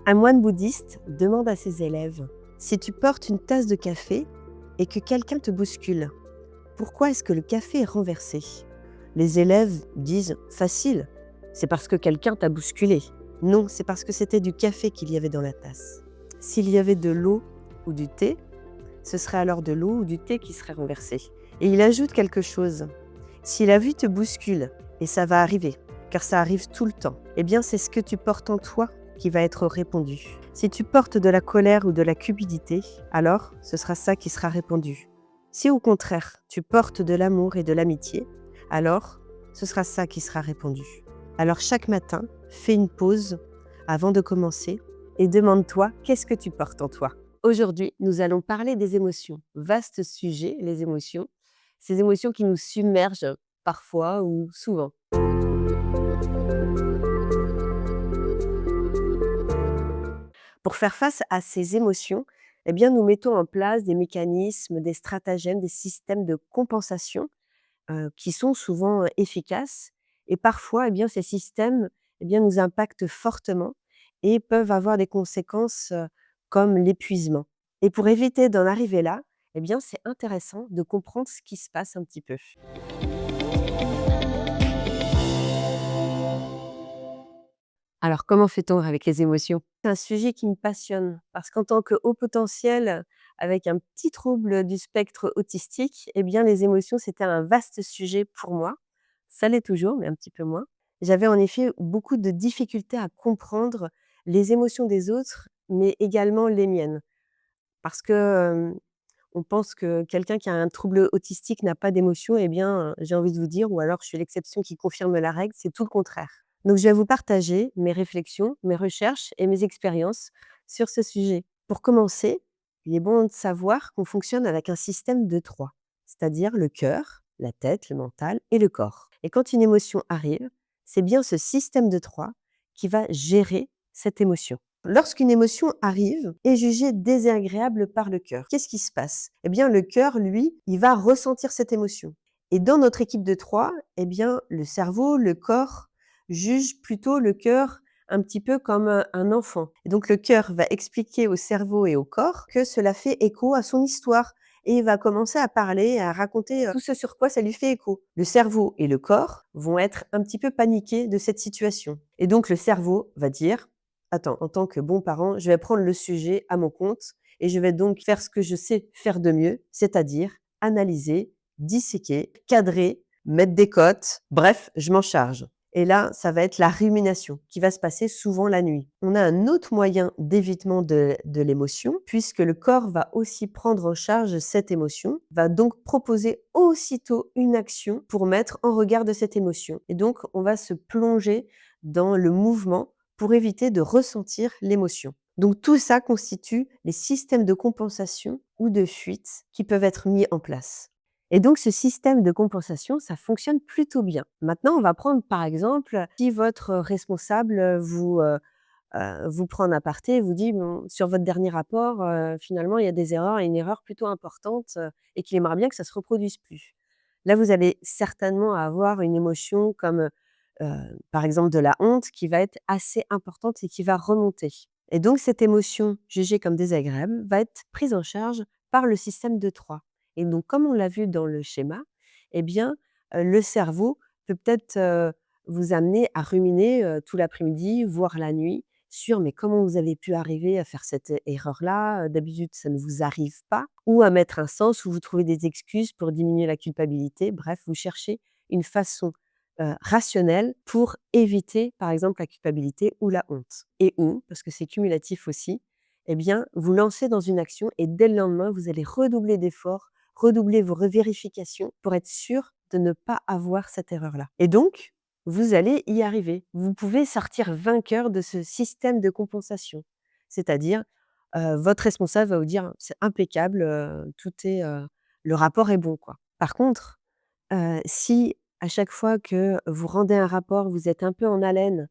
Un moine bouddhiste demande à ses élèves: si tu portes une tasse de café et que quelqu'un te bouscule, pourquoi est-ce que le café est renversé? Les élèves disent: facile, c'est parce que quelqu'un t'a bousculé. Non, c'est parce que c'était du café qu'il y avait dans la tasse. S'il y avait de l'eau ou du thé, ce serait alors de l'eau ou du thé qui serait renversé. Et il ajoute quelque chose: si la vie te bouscule, et ça va arriver, car ça arrive tout le temps, eh bien c'est ce que tu portes en toi qui va être répondu. Si tu portes de la colère ou de la cupidité, alors ce sera ça qui sera répondu. Si au contraire tu portes de l'amour et de l'amitié, alors ce sera ça qui sera répondu. Alors chaque matin, fais une pause avant de commencer et demande-toi qu'est-ce que tu portes en toi. Aujourd'hui, nous allons parler des émotions. Vaste sujet, les émotions. Ces émotions qui nous submergent parfois ou souvent. Pour faire face à ces émotions, eh bien, nous mettons en place des mécanismes, des stratagèmes, des systèmes de compensation qui sont souvent efficaces. Et parfois, eh bien, ces systèmes nous impactent fortement et peuvent avoir des conséquences comme l'épuisement. Et pour éviter d'en arriver là, eh bien, c'est intéressant de comprendre ce qui se passe un petit peu. Alors, comment fait-on avec les émotions? C'est un sujet qui me passionne parce qu'en tant que haut potentiel, avec un petit trouble du spectre autistique, eh bien, les émotions, c'était un vaste sujet pour moi. Ça l'est toujours, mais un petit peu moins. J'avais en effet beaucoup de difficultés à comprendre les émotions des autres, mais également les miennes. Parce que on pense que quelqu'un qui a un trouble autistique n'a pas d'émotions, eh bien, j'ai envie de vous dire, ou alors je suis l'exception qui confirme la règle, c'est tout le contraire. Donc je vais vous partager mes réflexions, mes recherches et mes expériences sur ce sujet. Pour commencer, il est bon de savoir qu'on fonctionne avec un système de 3, c'est-à-dire le cœur, la tête, le mental et le corps. Et quand une émotion arrive, c'est bien ce système de 3 qui va gérer cette émotion. Lorsqu'une émotion arrive, est jugée désagréable par le cœur, qu'est-ce qui se passe? Eh bien, le cœur, lui, il va ressentir cette émotion. Et dans notre équipe de 3, eh bien, le cerveau, le corps juge plutôt le cœur un petit peu comme un enfant. Et donc, le cœur va expliquer au cerveau et au corps que cela fait écho à son histoire. Et il va commencer à parler, à raconter tout ce sur quoi ça lui fait écho. Le cerveau et le corps vont être un petit peu paniqués de cette situation. Et donc, le cerveau va dire: attends, en tant que bon parent, je vais prendre le sujet à mon compte et je vais donc faire ce que je sais faire de mieux, c'est-à-dire analyser, disséquer, cadrer, mettre des cotes, bref, je m'en charge. Et là, ça va être la rumination qui va se passer souvent la nuit. On a un autre moyen d'évitement de l'émotion, puisque le corps va aussi prendre en charge cette émotion, va donc proposer aussitôt une action pour mettre en regard de cette émotion. Et donc, on va se plonger dans le mouvement pour éviter de ressentir l'émotion. Donc tout ça constitue les systèmes de compensation ou de fuite qui peuvent être mis en place. Et donc ce système de compensation, ça fonctionne plutôt bien. Maintenant, on va prendre par exemple, si votre responsable vous prend en aparté et vous dit: «Bon, sur votre dernier rapport, finalement, il y a des erreurs et une erreur plutôt importante, et qu'il aimerait bien que ça ne se reproduise plus». Là, vous allez certainement avoir une émotion comme, par exemple, de la honte qui va être assez importante et qui va remonter. Et donc cette émotion jugée comme désagréable va être prise en charge par le système de 3. Et donc comme on l'a vu dans le schéma, eh bien, le cerveau peut peut-être, vous amener à ruminer, tout l'après-midi, voire la nuit, sur: «Mais comment vous avez pu arriver à faire cette erreur-là? D'habitude ça ne vous arrive pas». Ou à mettre un sens où vous trouvez des excuses pour diminuer la culpabilité. Bref, vous cherchez une façon rationnelle pour éviter, par exemple, la culpabilité ou la honte. Et ou, parce que c'est cumulatif aussi, eh bien, vous lancez dans une action et dès le lendemain, vous allez redoubler d'efforts, redoubler vos vérifications pour être sûr de ne pas avoir cette erreur-là. Et donc, vous allez y arriver. Vous pouvez sortir vainqueur de ce système de compensation. C'est-à-dire, votre responsable va vous dire: «C'est impeccable, tout est, le rapport est bon, quoi». Par contre, si à chaque fois que vous rendez un rapport, vous êtes un peu en haleine,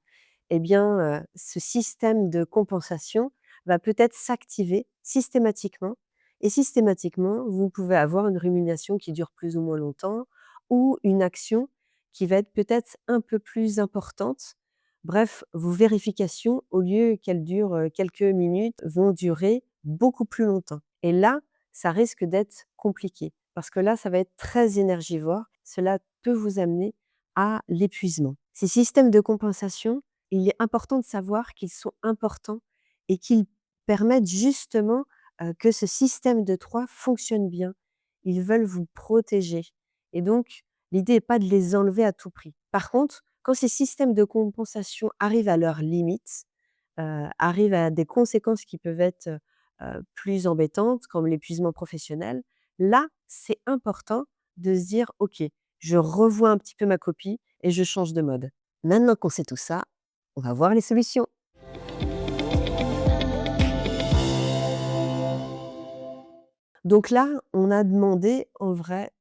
eh bien, ce système de compensation va peut-être s'activer systématiquement et systématiquement, vous pouvez avoir une rumination qui dure plus ou moins longtemps ou une action qui va être peut-être un peu plus importante, Bref, vos vérifications, au lieu qu'elles durent, quelques minutes, vont durer beaucoup plus longtemps et là, ça risque d'être compliqué parce que là, ça va être très énergivore. Cela peut vous amener à l'épuisement. Ces systèmes de compensation, il est important de savoir qu'ils sont importants et qu'ils permettent justement, que ce système de 3 fonctionne bien. Ils veulent vous protéger et donc l'idée est pas de les enlever à tout prix. Par contre, quand ces systèmes de compensation arrivent à leurs limites, arrivent à des conséquences qui peuvent être, plus embêtantes, comme l'épuisement professionnel, là, c'est important de se dire: «OK, je revois un petit peu ma copie et je change de mode». Maintenant qu'on sait tout ça, on va voir les solutions. Donc là, on a demandé en vrai,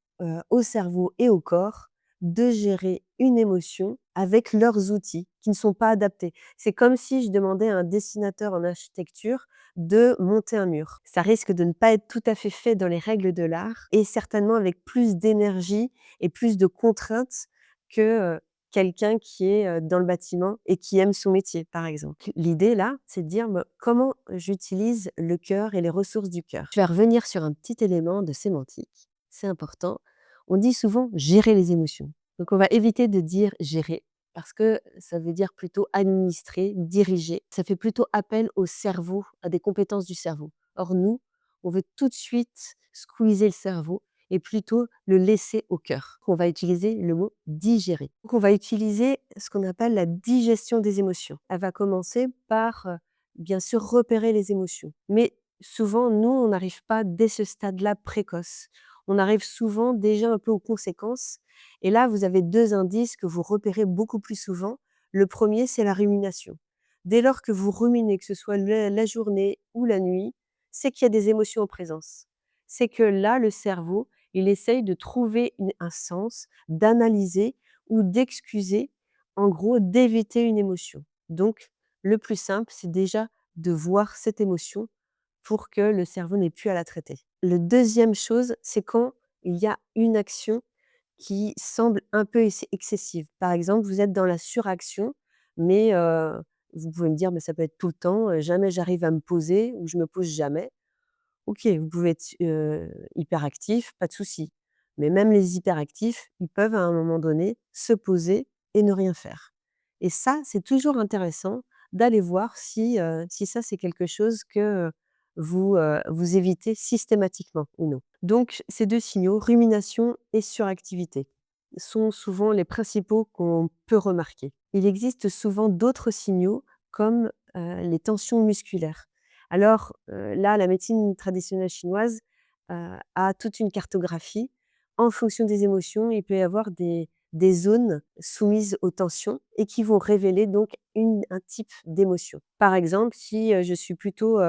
au cerveau et au corps de gérer une émotion avec leurs outils qui ne sont pas adaptés. C'est comme si je demandais à un dessinateur en architecture de monter un mur. Ça risque de ne pas être tout à fait fait dans les règles de l'art et certainement avec plus d'énergie et plus de contraintes que, quelqu'un qui est, dans le bâtiment et qui aime son métier, par exemple. L'idée là, c'est de dire: «Bah, comment j'utilise le cœur et les ressources du cœur?» Je vais revenir sur un petit élément de sémantique, c'est important. On dit souvent: «Gérer les émotions». Donc on va éviter de dire: «gérer» parce que ça veut dire plutôt administrer, diriger. Ça fait plutôt appel au cerveau, à des compétences du cerveau. Or nous, on veut tout de suite squeezer le cerveau et plutôt le laisser au cœur. On va utiliser le mot digérer. Donc on va utiliser ce qu'on appelle la digestion des émotions. Elle va commencer par, bien sûr, repérer les émotions. Mais souvent, nous, on n'arrive pas dès ce stade-là précoce. On arrive souvent déjà un peu aux conséquences. Et là, vous avez 2 indices que vous repérez beaucoup plus souvent. Le premier, c'est la rumination. Dès lors que vous ruminez, que ce soit la journée ou la nuit, c'est qu'il y a des émotions en présence. C'est que là, le cerveau, il essaye de trouver un sens, d'analyser ou d'excuser, en gros, d'éviter une émotion. Donc, le plus simple, c'est déjà de voir cette émotion pour que le cerveau n'ait plus à la traiter. Le deuxième chose, c'est quand il y a une action qui semble un peu excessive. Par exemple, vous êtes dans la suraction, mais vous pouvez me dire: «Mais ça peut être tout le temps, jamais j'arrive à me poser ou je me pose jamais». OK, vous pouvez être hyperactif, pas de souci. Mais même les hyperactifs, ils peuvent à un moment donné se poser et ne rien faire. Et ça, c'est toujours intéressant d'aller voir si ça, c'est quelque chose que, vous évitez systématiquement ou non. Donc ces 2 signaux, rumination et suractivité, sont souvent les principaux qu'on peut remarquer. Il existe souvent d'autres signaux comme, les tensions musculaires. Alors, là, la médecine traditionnelle chinoise, a toute une cartographie. En fonction des émotions, il peut y avoir des zones soumises aux tensions et qui vont révéler donc un type d'émotion. Par exemple, si, je suis plutôt,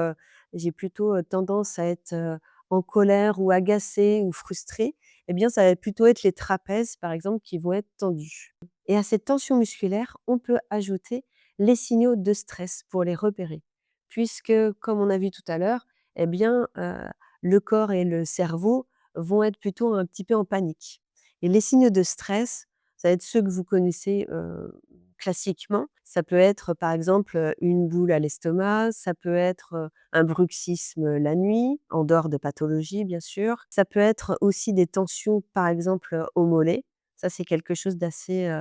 j'ai plutôt, tendance à être, en colère ou agacée ou frustrée, eh bien, ça va plutôt être les trapèzes, par exemple, qui vont être tendus. Et à cette tension musculaire, on peut ajouter les signaux de stress pour les repérer. Puisque, comme on a vu tout à l'heure, eh bien, le corps et le cerveau vont être plutôt un petit peu en panique. Et les signes de stress, ça va être ceux que vous connaissez, classiquement. Ça peut être, par exemple, une boule à l'estomac, ça peut être, un bruxisme, la nuit, en dehors de pathologie, bien sûr. Ça peut être aussi des tensions, par exemple, au mollet. Ça, c'est quelque chose d'assez,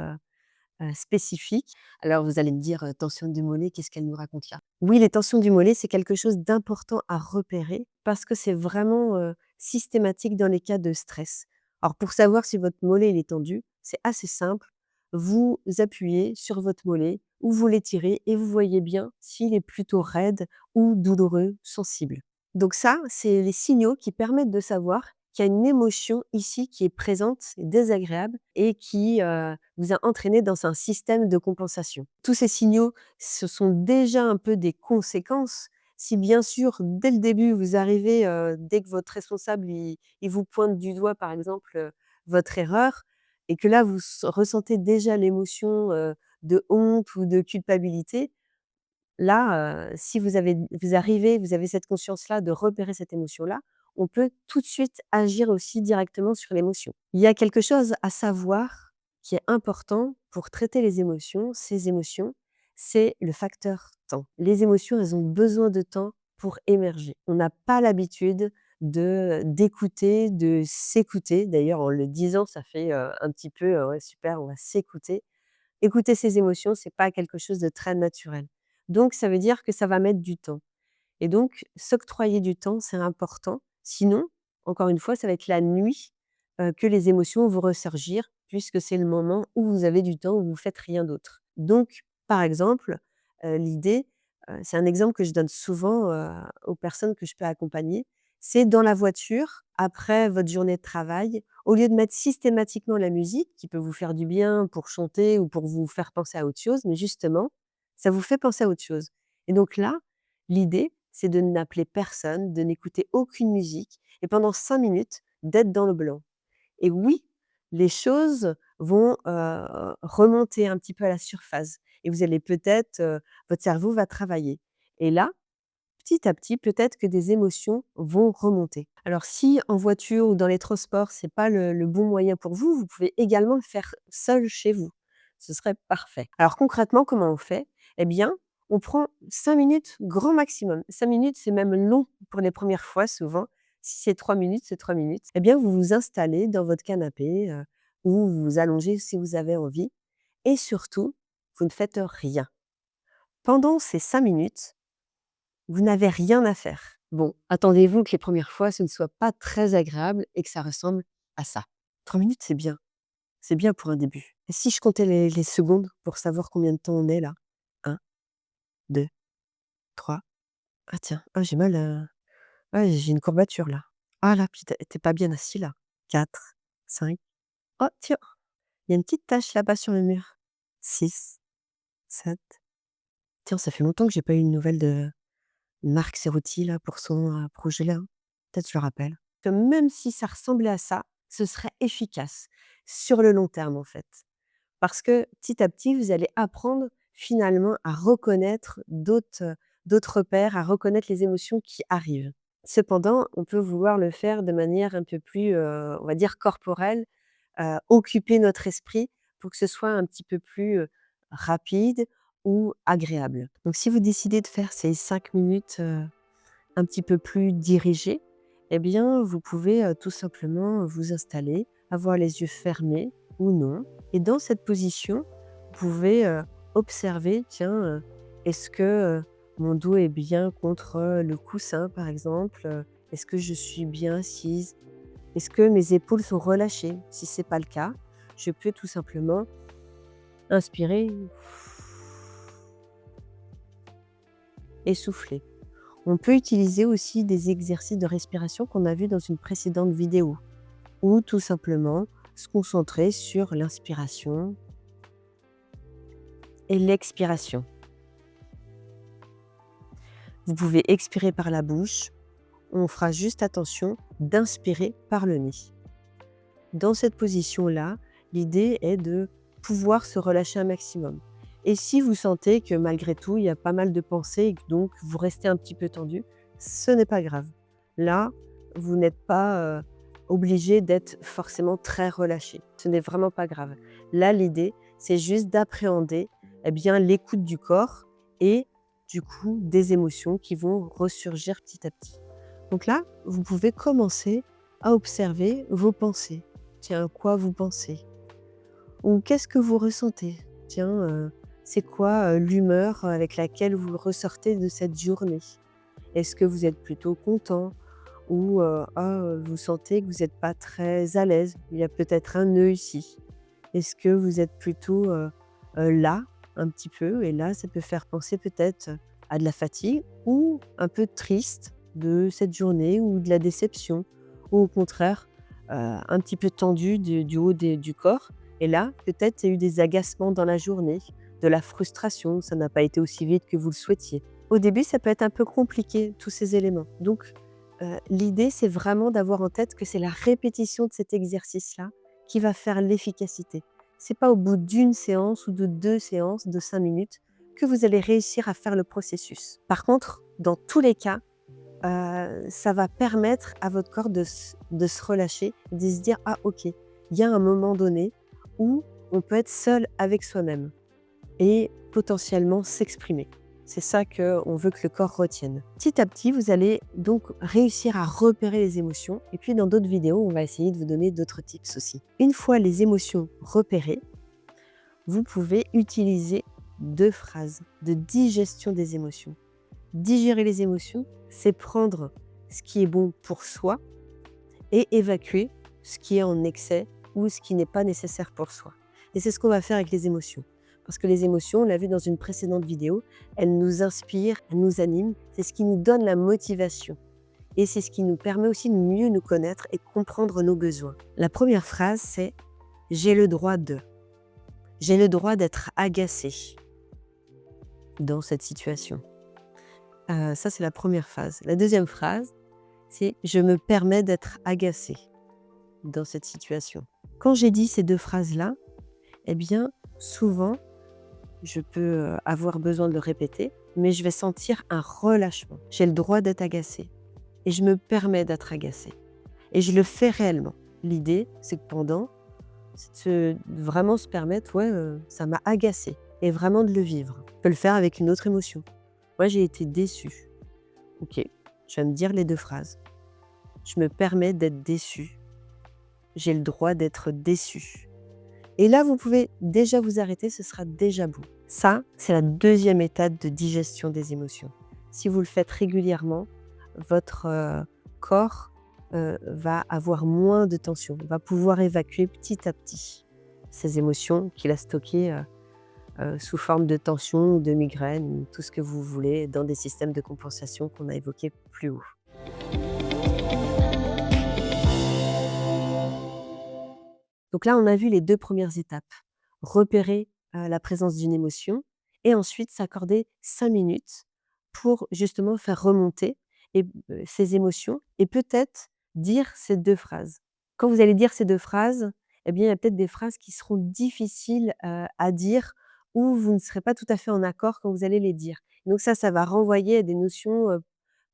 spécifique. Alors vous allez me dire, tension du mollet, qu'est-ce qu'elle nous raconte là? Oui, les tensions du mollet, c'est quelque chose d'important à repérer parce que c'est vraiment, systématique dans les cas de stress. Alors pour savoir si votre mollet il est tendu, c'est assez simple. Vous appuyez sur votre mollet ou vous l'étirez et vous voyez bien s'il est plutôt raide ou douloureux, sensible. Donc ça, c'est les signaux qui permettent de savoir qu'il y a une émotion ici qui est présente, désagréable et qui, vous a entraîné dans un système de compensation. Tous ces signaux, ce sont déjà un peu des conséquences. Si bien sûr, dès le début, vous arrivez, dès que votre responsable, il vous pointe du doigt, par exemple, votre erreur et que là, vous ressentez déjà l'émotion, de honte ou de culpabilité, là, si vous avez cette conscience-là de repérer cette émotion-là, on peut tout de suite agir aussi directement sur l'émotion. Il y a quelque chose à savoir qui est important pour traiter les émotions, ces émotions, c'est le facteur temps. Les émotions, elles ont besoin de temps pour émerger. On n'a pas l'habitude d'écouter, de s'écouter. D'ailleurs, en le disant, ça fait, un petit peu, «Ouais, super, on va s'écouter». Écouter ses émotions, c'est pas quelque chose de très naturel. Donc ça veut dire que ça va mettre du temps. Et donc, s'octroyer du temps, c'est important. Sinon, encore une fois, ça va être la nuit, que les émotions vont ressurgir puisque c'est le moment où vous avez du temps, où vous faites rien d'autre. Donc, par exemple, l'idée, c'est un exemple que je donne souvent, aux personnes que je peux accompagner, c'est dans la voiture, après votre journée de travail, au lieu de mettre systématiquement la musique qui peut vous faire du bien pour chanter ou pour vous faire penser à autre chose, mais justement, ça vous fait penser à autre chose. Et donc là, l'idée, c'est de n'appeler personne, de n'écouter aucune musique et pendant 5 minutes, d'être dans le blanc. Et oui, les choses vont, remonter un petit peu à la surface et vous allez peut-être, votre cerveau va travailler et là, petit à petit, peut-être que des émotions vont remonter. Alors si en voiture ou dans les transports, c'est pas le bon moyen pour vous, vous pouvez également le faire seul chez vous. Ce serait parfait. Alors concrètement, comment on fait? Eh bien, on prend 5 minutes grand maximum. 5 minutes, c'est même long pour les premières fois souvent. Si c'est 3 minutes, c'est 3 minutes. Eh bien, vous vous installez dans votre canapé, ou vous vous allongez si vous avez envie et surtout, vous ne faites rien. Pendant ces 5 minutes, vous n'avez rien à faire. Bon, attendez-vous que les premières fois, ce ne soit pas très agréable et que ça ressemble à ça. 3 minutes, c'est bien pour un début. Et si je comptais les secondes pour savoir combien de temps on est là? 1, 2, 3. Ah tiens, ah j'ai mal, ah j'ai une courbature là. Ah là, puis tu pas bien assis là. 4, 5. Oh tiens, il y a une petite tache là-bas sur le mur. 6, 7. Tiens, ça fait longtemps que j'ai pas eu une nouvelle de Marc Cerruti là pour son, projet là. Peut-être je le rappelle. Que même si ça ressemblait à ça, ce serait efficace sur le long terme en fait. Parce que petit à petit, vous allez apprendre finalement à reconnaître d'autres repères, à reconnaître les émotions qui arrivent. Cependant, on peut vouloir le faire de manière un peu plus, on va dire corporelle, occuper notre esprit pour que ce soit un petit peu plus, rapide ou agréable. Donc si vous décidez de faire ces 5 minutes, un petit peu plus dirigées, eh bien, vous pouvez, tout simplement vous installer, avoir les yeux fermés ou non et dans cette position, vous pouvez, observer, tiens, est-ce que, mon dos est bien contre, le coussin, par exemple? Est-ce que je suis bien assise? Est-ce que mes épaules sont relâchées? Si c'est pas le cas, je peux tout simplement inspirer et souffler. On peut utiliser aussi des exercices de respiration qu'on a vus dans une précédente vidéo ou tout simplement se concentrer sur l'inspiration et l'expiration. Vous pouvez expirer par la bouche, on fera juste attention d'inspirer par le nez. Dans cette position-là, l'idée est de pouvoir se relâcher un maximum. Et si vous sentez que malgré tout, il y a pas mal de pensées et que donc vous restez un petit peu tendu, ce n'est pas grave. Là, vous n'êtes pas obligé d'être forcément très relâché. Ce n'est vraiment pas grave. Là, l'idée, c'est juste d'appréhender bien l'écoute du corps et du coup des émotions qui vont ressurgir petit à petit. Donc là, vous pouvez commencer à observer vos pensées. Tiens, quoi vous pensez? Ou qu'est-ce que vous ressentez? Tiens, c'est quoi, l'humeur avec laquelle vous ressortez de cette journée? Est-ce que vous êtes plutôt content? Ou, vous sentez que vous n'êtes pas très à l'aise? Il y a peut-être un nœud ici. Est-ce que vous êtes plutôt, las un petit peu? Et là, ça peut faire penser peut-être à de la fatigue ou un peu triste de cette journée ou de la déception ou au contraire, un petit peu tendu du haut du corps et là, peut-être il y a eu des agacements dans la journée, de la frustration, ça n'a pas été aussi vite que vous le souhaitiez. Au début, ça peut être un peu compliqué, tous ces éléments. Donc, l'idée, c'est vraiment d'avoir en tête que c'est la répétition de cet exercice-là qui va faire l'efficacité. C'est pas au bout d'une séance ou de 2 séances de 5 minutes que vous allez réussir à faire le processus. Par contre, dans tous les cas, ça va permettre à votre corps de se relâcher, de se dire: «Ah OK, il y a un moment donné où on peut être seul avec soi-même» et potentiellement s'exprimer. C'est ça qu'on veut que le corps retienne. Petit à petit, vous allez donc réussir à repérer les émotions. Et puis dans d'autres vidéos, on va essayer de vous donner d'autres tips aussi. Une fois les émotions repérées, vous pouvez utiliser 2 phrases de digestion des émotions. Digérer les émotions, c'est prendre ce qui est bon pour soi et évacuer ce qui est en excès ou ce qui n'est pas nécessaire pour soi. Et c'est ce qu'on va faire avec les émotions. Parce que les émotions, on l'a vu dans une précédente vidéo, elles nous inspirent, elles nous animent, c'est ce qui nous donne la motivation. Et c'est ce qui nous permet aussi de mieux nous connaître et comprendre nos besoins. La première phrase, c'est « j'ai le droit de ». J'ai le droit d'être agacé dans cette situation. Ça, c'est la première phrase. La deuxième phrase, c'est « je me permets d'être agacé dans cette situation ». Quand j'ai dit ces 2 phrases-là, eh bien, souvent, je peux avoir besoin de le répéter, mais je vais sentir un relâchement. J'ai le droit d'être agacé et je me permets d'être agacé. Et je le fais réellement. L'idée, c'est que pendant, vraiment se permettre, ça m'a agacé, et vraiment de le vivre. Je peux le faire avec une autre émotion. Moi, j'ai été déçue. Ok, je vais me dire les 2 phrases. Je me permets d'être déçue. J'ai le droit d'être déçue. Et là, vous pouvez déjà vous arrêter, ce sera déjà beau. Ça, c'est la deuxième étape de digestion des émotions. Si vous le faites régulièrement, votre corps va avoir moins de tension, va pouvoir évacuer petit à petit ces émotions qu'il a stockées sous forme de tension ou de migraine, ou tout ce que vous voulez, dans des systèmes de compensation qu'on a évoqués plus haut. Donc là, on a vu les 2 premières étapes. Repérer la présence d'une émotion et ensuite s'accorder 5 minutes pour justement faire remonter ces émotions et peut-être dire ces 2 phrases. Quand vous allez dire ces 2 phrases, eh bien, il y a peut-être des phrases qui seront difficiles à dire ou vous ne serez pas tout à fait en accord quand vous allez les dire. Donc ça va renvoyer à des notions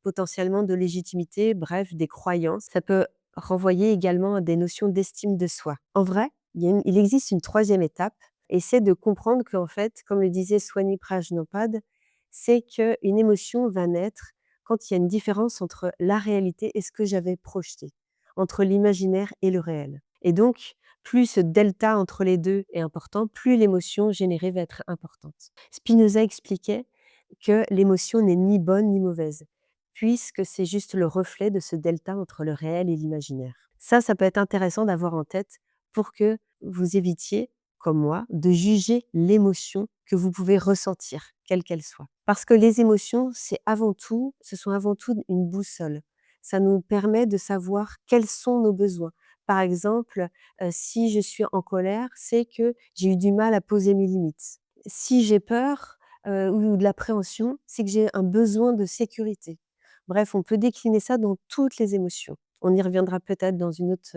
potentiellement de légitimité, bref, des croyances. Ça peut renvoyer également à des notions d'estime de soi. En vrai, il existe une 3e étape et c'est de comprendre qu'en fait, comme le disait Swami Prajnopad, c'est qu'une émotion va naître quand il y a une différence entre la réalité et ce que j'avais projeté, entre l'imaginaire et le réel. Et donc, plus ce delta entre les 2 est important, plus l'émotion générée va être importante. Spinoza expliquait que l'émotion n'est ni bonne ni mauvaise, puisque c'est juste le reflet de ce delta entre le réel et l'imaginaire. Ça peut être intéressant d'avoir en tête pour que vous évitiez, comme moi, de juger l'émotion que vous pouvez ressentir, quelle qu'elle soit. Parce que les émotions, ce sont avant tout une boussole. Ça nous permet de savoir quels sont nos besoins. Par exemple, si je suis en colère, c'est que j'ai eu du mal à poser mes limites. Si j'ai peur ou de l'appréhension, c'est que j'ai un besoin de sécurité. Bref, on peut décliner ça dans toutes les émotions. On y reviendra peut-être dans une autre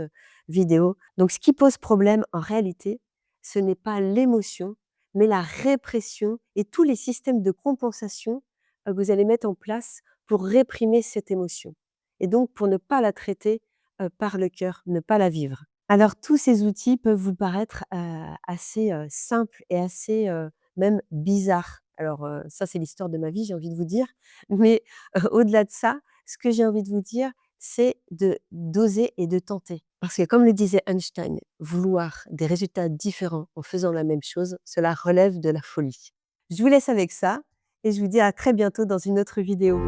vidéo. Donc, ce qui pose problème, en réalité, ce n'est pas l'émotion, mais la répression et tous les systèmes de compensation que vous allez mettre en place pour réprimer cette émotion. Et donc, pour ne pas la traiter par le cœur, ne pas la vivre. Alors, tous ces outils peuvent vous paraître assez simples et assez même bizarres. Alors, ça, c'est l'histoire de ma vie, j'ai envie de vous dire. Mais au-delà de ça, ce que j'ai envie de vous dire, c'est d'oser et de tenter. Parce que comme le disait Einstein, vouloir des résultats différents en faisant la même chose, cela relève de la folie. Je vous laisse avec ça et je vous dis à très bientôt dans une autre vidéo.